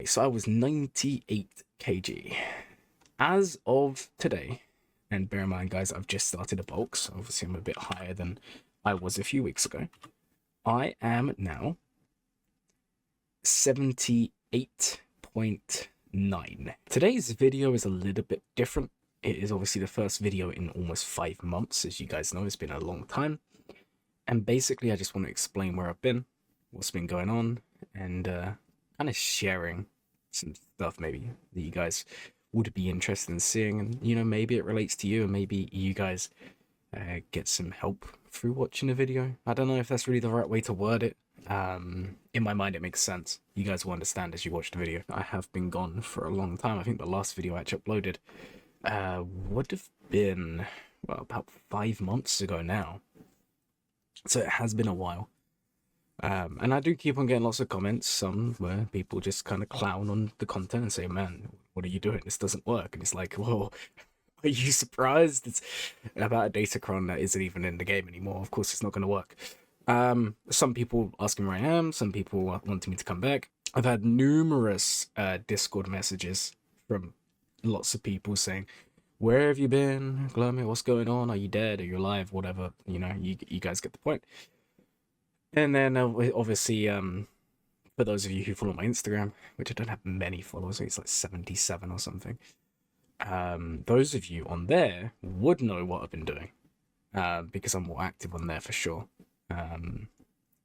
So I was 98 kg. As of today, and bear in mind, guys, I've just started a bulk, so obviously I'm a bit higher than I was a few weeks ago. I am now 78.9. Today's video is a little bit different. It is obviously the first video in almost 5 months. As you guys know, it's been a long time. And basically, I just want to explain where I've been, what's been going on, and kind of sharing some stuff maybe that you guys would be interested in seeing. And, you know, maybe it relates to you, and maybe you guys get some help through watching a video. I don't know if that's really the right way to word it. In my mind, it makes sense. You guys will understand as you watch the video. I have been gone for a long time. I think the last video I actually uploaded would have been, well, about 5 months ago now. So it has been a while. And I do keep on getting lots of comments, some where people just kind of clown on the content and say, man, what are you doing? This doesn't work. And it's like, whoa, are you surprised? It's about a Datacron that isn't even in the game anymore. Of course, it's not going to work. Some people asking where I am, some people wanting me to come back. I've had numerous Discord messages from lots of people saying, where have you been, Gloomy? What's going on? Are you dead? Are you alive? Whatever. You know, you guys get the point. And then obviously, for those of you who follow my Instagram, which I don't have many followers, it's like 77 or something. Those of you on there would know what I've been doing, because I'm more active on there for sure.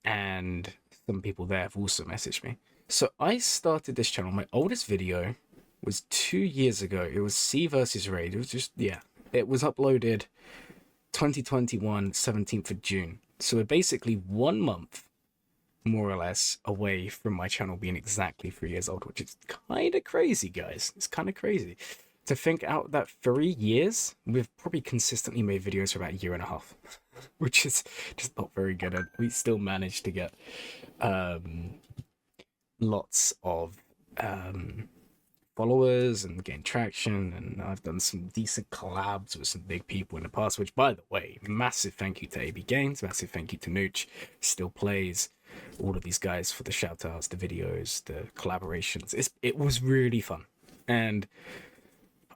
And some people there have also messaged me. So I started this channel. My oldest video was 2 years ago. It was C versus Raid. It was just, yeah, it was uploaded 2021, 17th of June. So we're basically 1 month, more or less, away from my channel being exactly 3 years old, which is kind of crazy, guys. It's kind of crazy to think out that 3 years, we've probably consistently made videos for about a year and a half, which is just not very good. And we still managed to get lots of followers and gain traction, and I've done some decent collabs with some big people in the past, which, by the way, massive thank you to AB Games, massive thank you to Nooch, Still Plays, all of these guys for the shout outs, the videos, the collaborations. It was really fun. And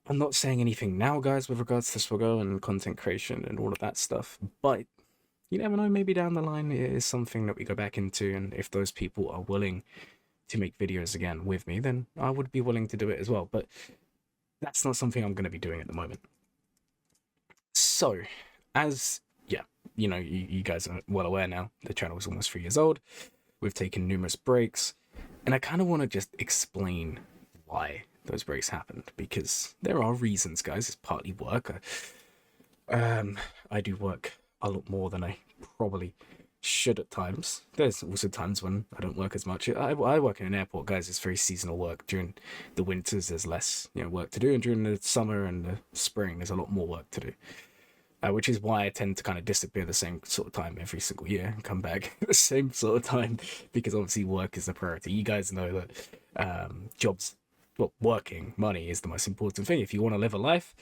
I'm not saying anything now, guys, with regards to Swaggo and content creation and all of that stuff, but you never know, maybe down the line it is something that we go back into, and if those people are willing to make videos again with me, then I would be willing to do it as well. But that's not something I'm going to be doing at the moment. So, as, yeah, you know, you guys are well aware now, the channel is almost 3 years old. We've taken numerous breaks, and I kind of want to just explain why those breaks happened, because there are reasons, guys. It's partly work. I do work a lot more than I probably should at times. There's also times when I don't work as much. I work in an airport, guys. It's very seasonal work. During the winters, there's less, you know, work to do, and during the summer and the spring, there's a lot more work to do. Which is why I tend to kind of disappear the same sort of time every single year and come back at the same sort of time, because obviously work is the priority. You guys know that jobs, well, working, money is the most important thing. If you want to live a life,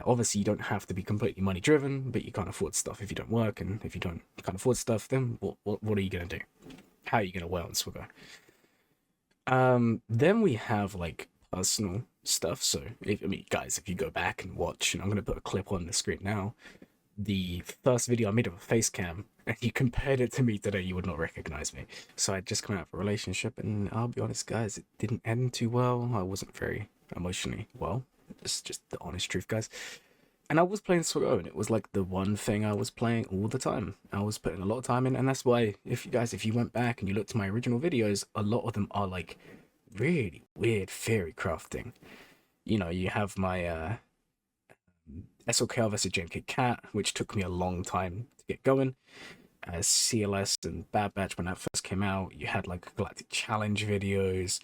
obviously you don't have to be completely money driven, but you can't afford stuff if you don't work, and if you can't afford stuff, then what are you going to do? How are you going to wear on Swaggo? Then we have like personal stuff. So guys, if you go back and watch, and I'm going to put a clip on the screen now, the first video I made of a face cam, and you compared it to me today, you would not recognize me. So I just come out of a relationship, and I'll be honest, guys, it didn't end too well. I wasn't very emotionally well. It's just the honest truth, guys. And I was playing Swaggo, and it was like the one thing I was playing all the time. I was putting a lot of time in, and that's why, if you went back and you looked at my original videos, a lot of them are like really weird fairy crafting. You know, you have my SLK vs JMK Cat, which took me a long time to get going. CLS and Bad Batch, when that first came out, you had like Galactic Challenge videos.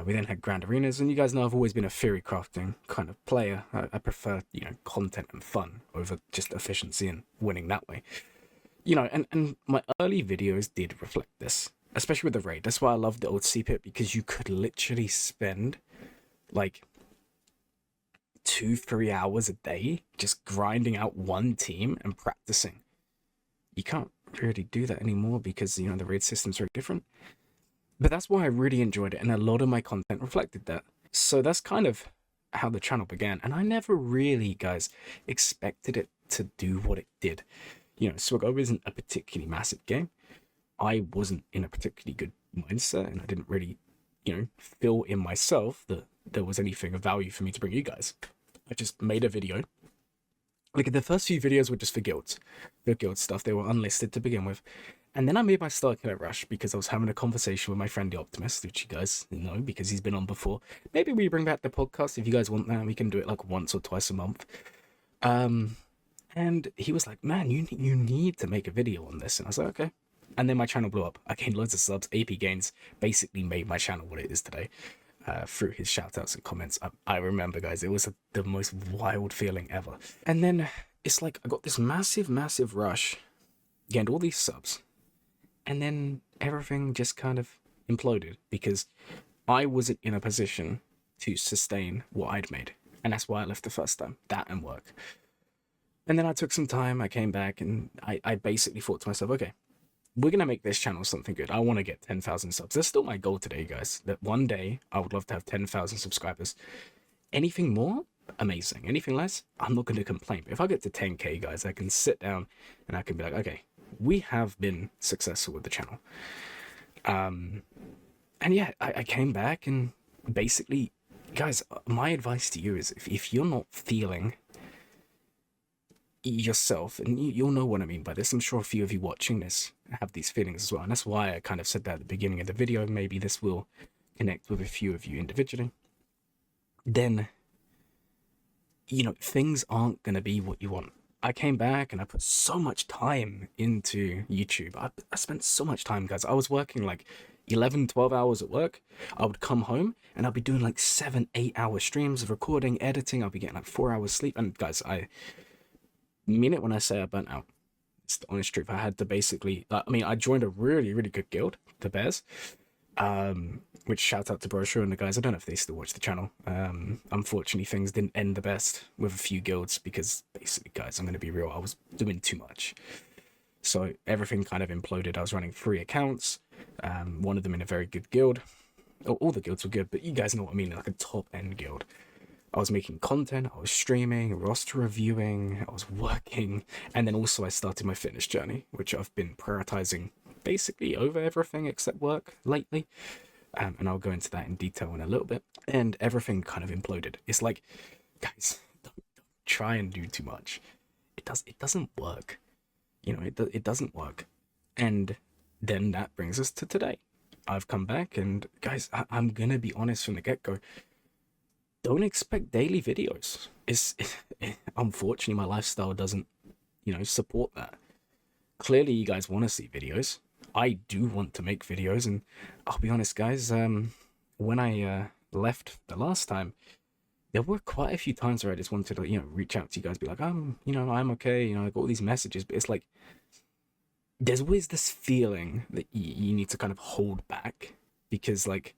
We then had Grand Arenas, and you guys know I've always been a theory crafting kind of player. I prefer, you know, content and fun over just efficiency and winning that way. You know, and my early videos did reflect this, especially with the raid. That's why I love the old CPIT, because you could literally spend like 2-3 hours a day just grinding out one team and practicing. You can't really do that anymore because, you know, the raid system's very different. But that's why I really enjoyed it, and a lot of my content reflected that. So that's kind of how the channel began. And I never really, guys, expected it to do what it did. You know, Swaggo isn't a particularly massive game. I wasn't in a particularly good mindset, and I didn't really, feel in myself that there was anything of value for me to bring you guys. I just made a video. Like, the first few videos were just for guilds, the guild stuff. They were unlisted to begin with. And then I made my Star Killer Rush because I was having a conversation with my friend the Optimist, which you guys know because he's been on before. Maybe we bring back the podcast if you guys want that. We can do it like once or twice a month. And he was like, "Man, you need to make a video on this." And I was like, "Okay." And then my channel blew up. I gained loads of subs. AP Gains basically made my channel what it is today. Through his shoutouts and comments. I remember, guys, it was the most wild feeling ever. And then it's like I got this massive, massive rush, gained all these subs, and then everything just kind of imploded because I wasn't in a position to sustain what I'd made. And that's why I left the first time, that and work. And then I took some time, I came back, and I basically thought to myself, okay, we're going to make this channel something good. I want to get 10,000 subs. That's still my goal today, guys. That one day I would love to have 10,000 subscribers. Anything more? Amazing. Anything less? I'm not going to complain. But if I get to 10K, guys, I can sit down and I can be like, okay, we have been successful with the channel. And yeah, I came back and basically, guys, my advice to you is if you're not feeling yourself, and you'll know what I mean by this. I'm sure a few of you watching this have these feelings as well, and that's why I kind of said that at the beginning of the video. Maybe this will connect with a few of you individually. Then, things aren't going to be what you want. I came back and I put so much time into YouTube. I spent so much time, guys. I was working like 11, 12 hours at work. I would come home and I'd be doing like 7, 8 hour streams of recording, editing. I'll be getting like 4 hours sleep. And guys, I mean it when I say I burnt out. It's the honest truth. I had to basically, I joined a really, really good guild, the Bears, which shout out to Brochure and the guys. I don't know if they still watch the channel. Unfortunately, things didn't end the best with a few guilds because basically, guys, I'm going to be real, I was doing too much. So everything kind of imploded. I was running 3 accounts, one of them in a very good guild. All the guilds were good, but you guys know what I mean, like a top-end guild. I was making content, I was streaming, roster reviewing, I was working, and then also I started my fitness journey, which I've been prioritizing basically over everything except work lately. And I'll go into that in detail in a little bit. And everything kind of imploded. It's like, guys, don't try and do too much. It doesn't work. It doesn't work. And then that brings us to today. I've come back, and guys, I'm gonna be honest from the get-go. Don't expect daily videos. Unfortunately, my lifestyle doesn't, support that. Clearly, you guys want to see videos. I do want to make videos, and I'll be honest, guys. When I left the last time, there were quite a few times where I just wanted to, reach out to you guys, be like, I'm okay. I got all these messages, but it's like there's always this feeling that you need to kind of hold back because, like,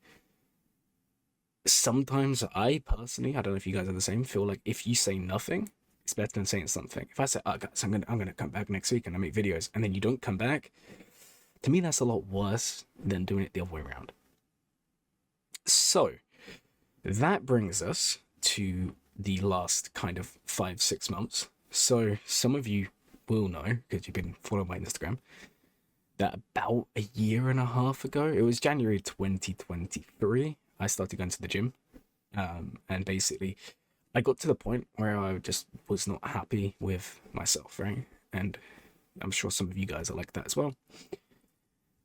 sometimes I personally, I don't know if you guys are the same, feel like if you say nothing, it's better than saying something. If I say, "Oh, guys, I'm gonna come back next week and I make videos," and then you don't come back, to me that's a lot worse than doing it the other way around. So that brings us to the last kind of 5-6 months. So some of you will know because you've been following my Instagram that about a year and a half ago, it was January 2023. I started going to the gym, and basically I got to the point where I just was not happy with myself, right? And I'm sure some of you guys are like that as well.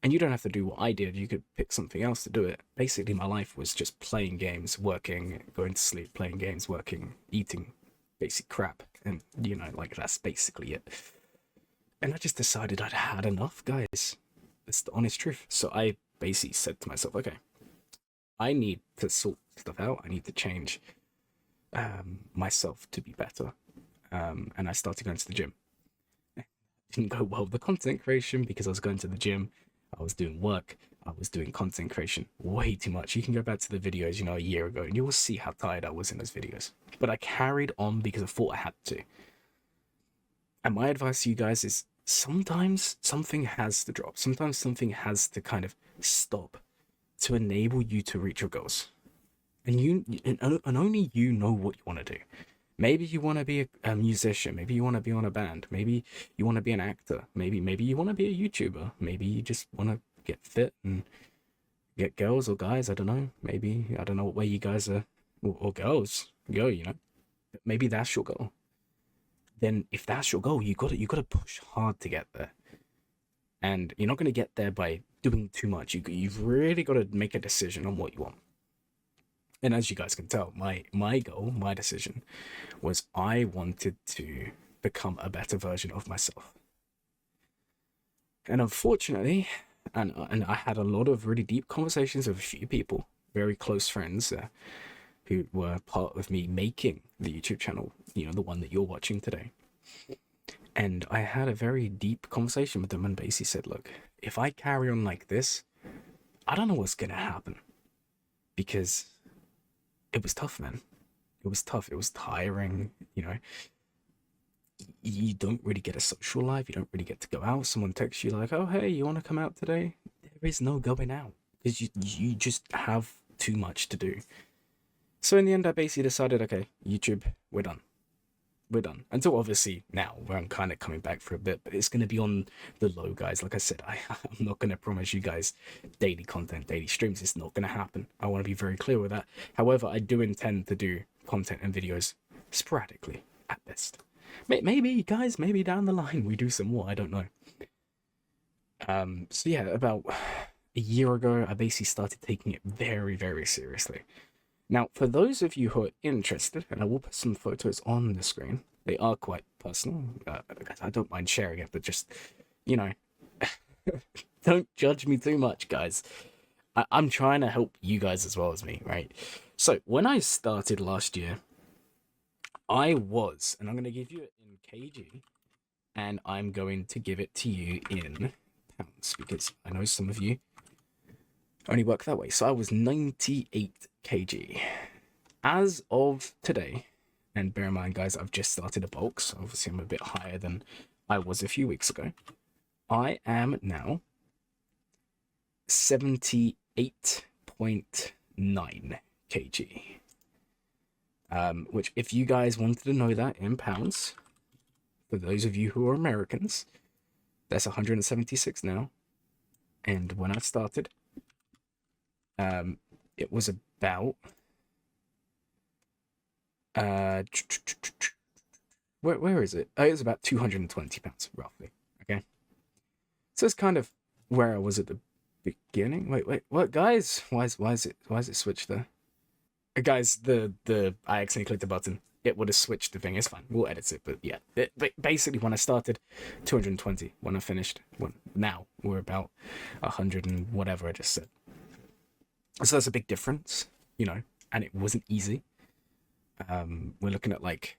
And you don't have to do what I did. You could pick something else to do it. Basically, my life was just playing games, working, going to sleep, playing games, working, eating basic crap. And, that's basically it. And I just decided I'd had enough, guys. It's the honest truth. So I basically said to myself, okay, I need to sort stuff out. I need to change myself to be better. And I started going to the gym. It didn't go well with the content creation because I was going to the gym. I was doing work. I was doing content creation way too much. You can go back to the videos, a year ago, and you will see how tired I was in those videos. But I carried on because I thought I had to. And my advice to you guys is sometimes something has to drop. Sometimes something has to kind of stop to enable you to reach your goals. And only you know what you want to do. Maybe you want to be a musician. Maybe you want to be on a band. Maybe you want to be an actor. Maybe you want to be a YouTuber. Maybe you just want to get fit and get girls or guys. I don't know. Maybe I don't know what way you guys are or girls go. But maybe that's your goal. Then if that's your goal, you gotta push hard to get there. And you're not gonna get there by doing too much. You've really got to make a decision on what you want. And as you guys can tell, my goal, my decision, was I wanted to become a better version of myself. And unfortunately, and I had a lot of really deep conversations with a few people, very close friends, who were part of me making the YouTube channel, the one that you're watching today. And I had a very deep conversation with them and basically said, look, if I carry on like this, I don't know what's going to happen. Because it was tough, man. It was tough. It was tiring. You don't really get a social life. You don't really get to go out. Someone texts you like, oh, hey, you want to come out today? There is no going out because you just have too much to do. So in the end, I basically decided, okay, YouTube, we're done. We're done. Until obviously now, where I'm kind of coming back for a bit, but it's going to be on the low, guys. Like I said, I'm not going to promise you guys daily content, daily streams. It's not going to happen. I want to be very clear with that. However, I do intend to do content and videos sporadically at best. Maybe, guys, maybe down the line we do some more. I don't know. So yeah, about a year ago, I basically started taking it very, very seriously. Now, for those of you who are interested, and I will put some photos on the screen, they are quite personal. I don't mind sharing it, but just, don't judge me too much, guys. I'm trying to help you guys as well as me, right? So, when I started last year, I was, and I'm going to give you it in kg, and I'm going to give it to you in pounds, because I know some of you only work that way. So I was 98 kg. As of today, and bear in mind, guys, I've just started a bulk, so obviously I'm a bit higher than I was a few weeks ago. I am now 78.9 kg. Which, if you guys wanted to know that in pounds, for those of you who are Americans, that's 176 now. And when I started, it was about where is it? It was about 220 pounds roughly. Okay, so it's kind of where I was at the beginning. Wait, what, guys? Why is it switched there? Guys, the I accidentally clicked the button. It would have switched the thing. It's fine. We'll edit it. But yeah, basically when I started, 220. When I finished, now we're about 100 and whatever I just said. So that's a big difference, and it wasn't easy. We're looking at like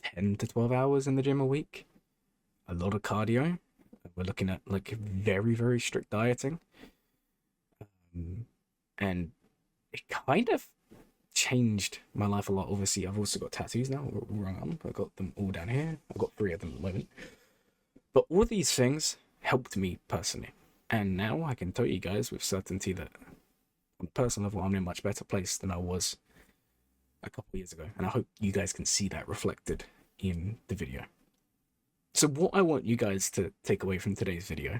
10 to 12 hours in the gym a week, a lot of cardio. We're looking at like very, very strict dieting. And it kind of changed my life a lot. Obviously, I've also got tattoos now. I've got them all down here. I've got 3 of them at the moment. But all these things helped me personally. And now I can tell you guys with certainty that on a personal level, I'm in a much better place than I was a couple of years ago. And I hope you guys can see that reflected in the video. So what I want you guys to take away from today's video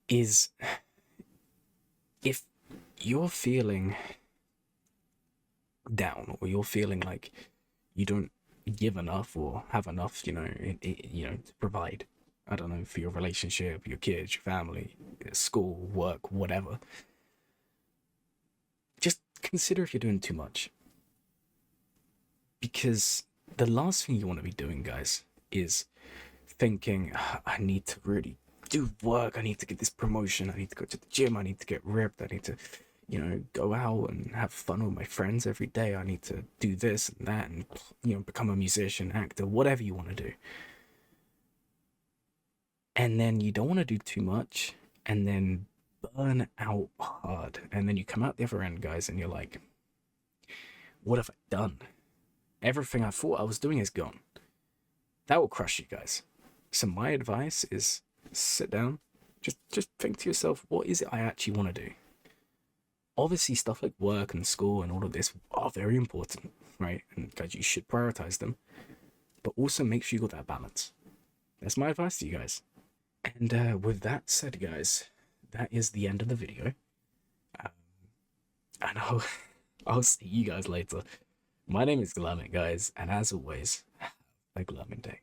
is, if you're feeling down, or you're feeling like you don't give enough or have enough, to provide, I don't know, for your relationship, your kids, your family, school, work, whatever, just consider if you're doing too much. Because the last thing you want to be doing, guys, is thinking, I need to really do work, I need to get this promotion, I need to go to the gym, I need to get ripped, I need to, go out and have fun with my friends every day, I need to do this and that, and, become a musician, actor, whatever you want to do. And then you don't want to do too much, and then burn out hard. And then you come out the other end, guys, and you're like, what have I done? Everything I thought I was doing is gone. That will crush you guys. So my advice is sit down, Just think to yourself, what is it I actually want to do? Obviously, stuff like work and school and all of this are very important, right? And guys, you should prioritize them, but also make sure you got that balance. That's my advice to you guys. And with that said, guys, that is the end of the video. Um, and I'll see you guys later. My name is Glamin, guys, and as always, have a glamming day.